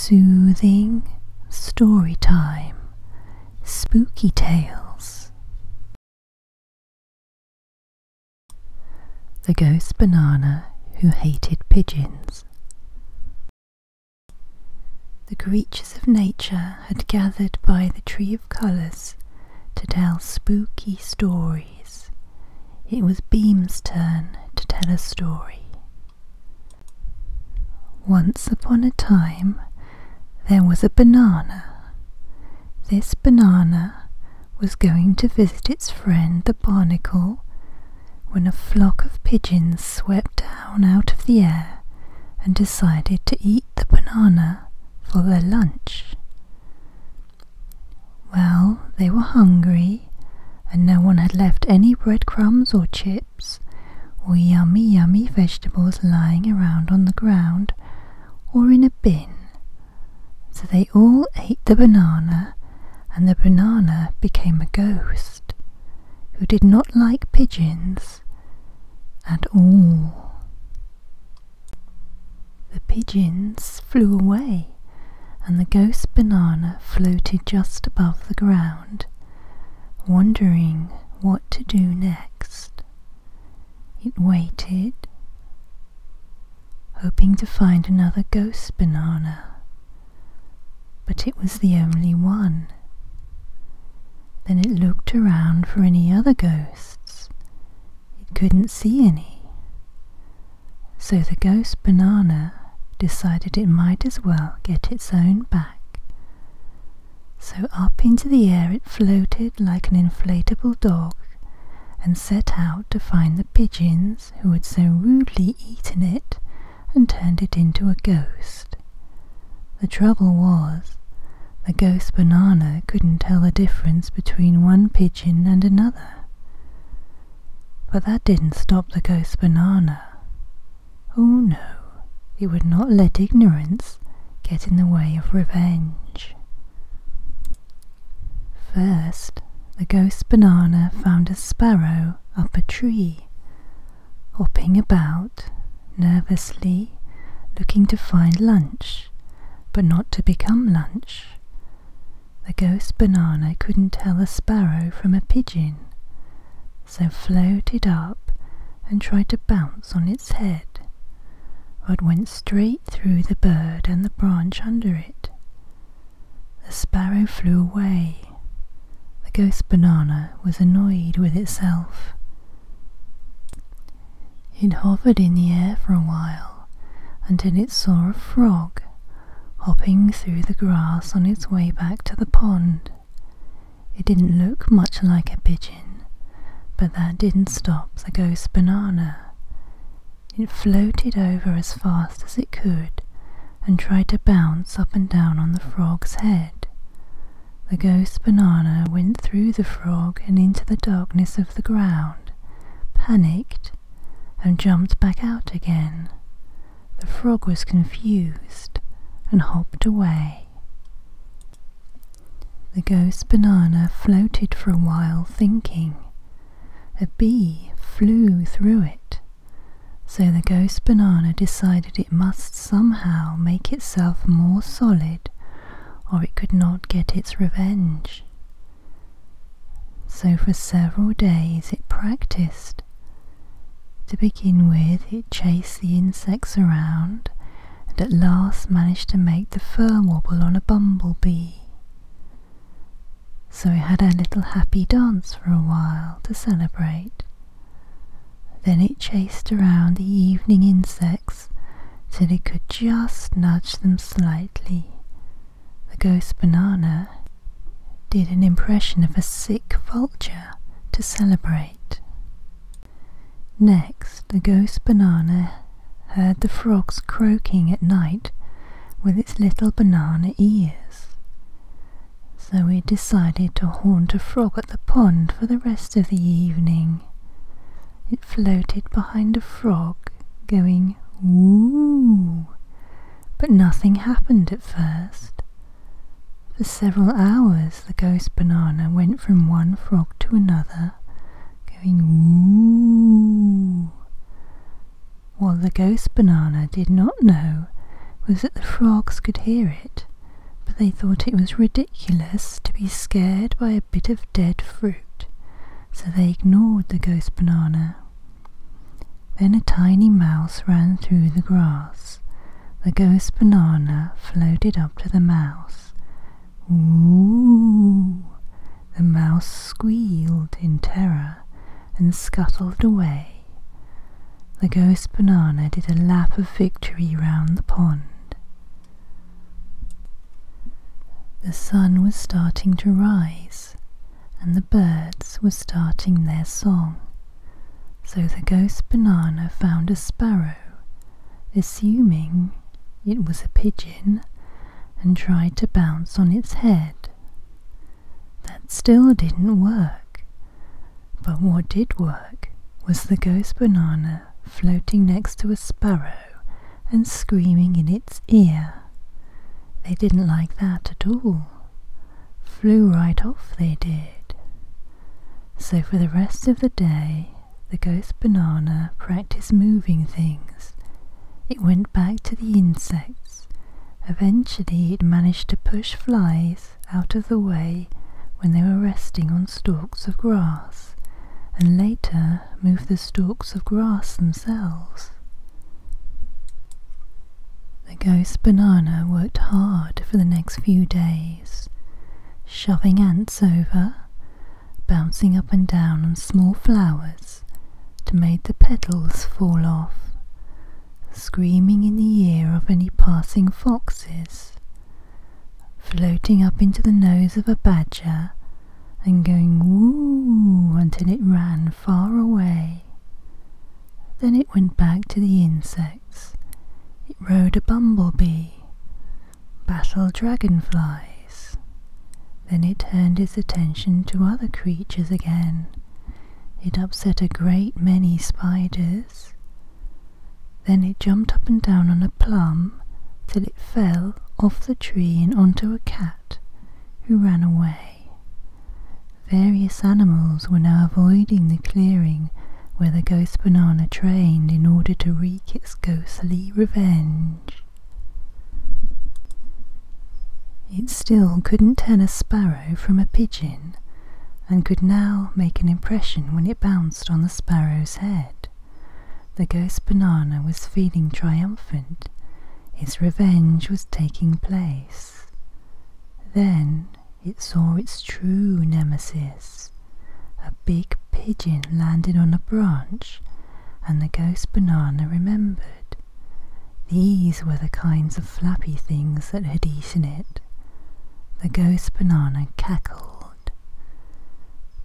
Soothing story time, spooky tales. The ghost banana who hated pigeons. The creatures of nature had gathered by the tree of colours to tell spooky stories. It was Beam's turn to tell a story. Once upon a time, there was a banana. This banana was going to visit its friend the barnacle when a flock of pigeons swept down out of the air and decided to eat the banana for their lunch. Well, they were hungry, and no one had left any breadcrumbs or chips or yummy vegetables lying around on the ground or in a bin. So they all ate the banana, and the banana became a ghost who did not like pigeons at all. The pigeons flew away, and the ghost banana floated just above the ground, wondering what to do next. It waited, hoping to find another ghost banana, but it was the only one. Then it looked around for any other ghosts. It couldn't see any. So the ghost banana decided it might as well get its own back. So up into the air it floated like an inflatable dog and set out to find the pigeons who had so rudely eaten it and turned it into a ghost. The trouble was, the ghost banana couldn't tell the difference between one pigeon and another. But that didn't stop the ghost banana. Oh no, it would not let ignorance get in the way of revenge. First, the ghost banana found a sparrow up a tree, hopping about nervously, looking to find lunch, but not to become lunch. The ghost banana couldn't tell a sparrow from a pigeon, so floated up and tried to bounce on its head, but went straight through the bird and the branch under it. The sparrow flew away. The ghost banana was annoyed with itself. It hovered in the air for a while until it saw a frog hopping through the grass on its way back to the pond. It didn't look much like a pigeon, but that didn't stop the ghost banana. It floated over as fast as it could and tried to bounce up and down on the frog's head. The ghost banana went through the frog and into the darkness of the ground, panicked, and jumped back out again. The frog was confused and hopped away. The ghost banana floated for a while thinking. A bee flew through it, so the ghost banana decided it must somehow make itself more solid or it could not get its revenge. So for several days it practiced. To begin with, it chased the insects around and at last managed to make the fur wobble on a bumblebee. So it had a little happy dance for a while to celebrate. Then it chased around the evening insects till it could just nudge them slightly. The ghost banana did an impression of a sick vulture to celebrate. Next, the ghost banana heard the frogs croaking at night with its little banana ears. So it decided to haunt a frog at the pond for the rest of the evening. It floated behind a frog, going woo, but nothing happened at first. For several hours the ghost banana went from one frog to another, going woo. What the ghost banana did not know was that the frogs could hear it, but they thought it was ridiculous to be scared by a bit of dead fruit, so they ignored the ghost banana. Then a tiny mouse ran through the grass. The ghost banana floated up to the mouse. Ooh! The mouse squealed in terror and scuttled away. The ghost banana did a lap of victory round the pond. The sun was starting to rise, and the birds were starting their song. So the ghost banana found a sparrow, assuming it was a pigeon, and tried to bounce on its head. That still didn't work, but what did work was the ghost banana floating next to a sparrow and screaming in its ear. They didn't like that at all. Flew right off they did. So for the rest of the day, the ghost banana practiced moving things. It went back to the insects. Eventually it managed to push flies out of the way when they were resting on stalks of grass, and later moved the stalks of grass themselves. The ghost banana worked hard for the next few days, shoving ants over, bouncing up and down on small flowers to make the petals fall off, screaming in the ear of any passing foxes, floating up into the nose of a badger and going woo until it ran far away. Then it went back to the insects. It rode a bumblebee, battled dragonflies. Then it turned its attention to other creatures again. It upset a great many spiders. Then it jumped up and down on a plum till it fell off the tree and onto a cat, who ran away. Various animals were now avoiding the clearing where the ghost banana trained in order to wreak its ghostly revenge. It still couldn't tell a sparrow from a pigeon, and could now make an impression when it bounced on the sparrow's head. The ghost banana was feeling triumphant. Its revenge was taking place. Then it saw its true nemesis. A big pigeon landed on a branch, and the ghost banana remembered. These were the kinds of flappy things that had eaten it. The ghost banana cackled,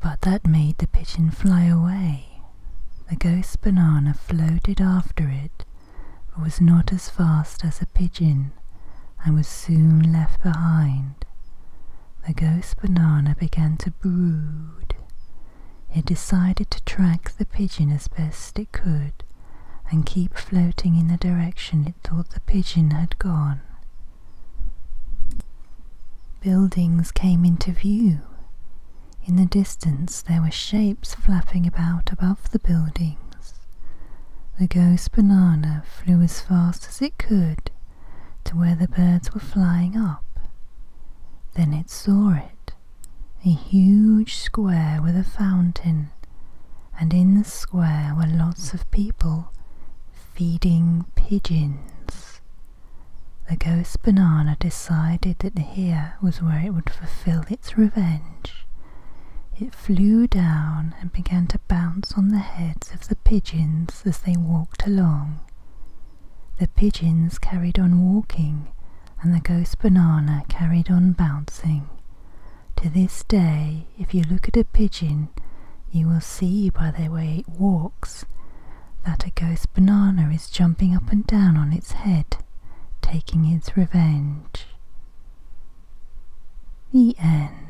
but that made the pigeon fly away. The ghost banana floated after it, but was not as fast as a pigeon, and was soon left behind. The ghost banana began to brood. It decided to track the pigeon as best it could, and keep floating in the direction it thought the pigeon had gone. Buildings came into view. In the distance there were shapes flapping about above the buildings. The ghost banana flew as fast as it could to where the birds were flying up. Then it saw it, a huge square with a fountain, and in the square were lots of people feeding pigeons. The ghost banana decided that here was where it would fulfill its revenge. It flew down and began to bounce on the heads of the pigeons as they walked along. The pigeons carried on walking, and the ghost banana carried on bouncing. To this day, if you look at a pigeon, you will see by the way it walks that a ghost banana is jumping up and down on its head, taking its revenge. The end.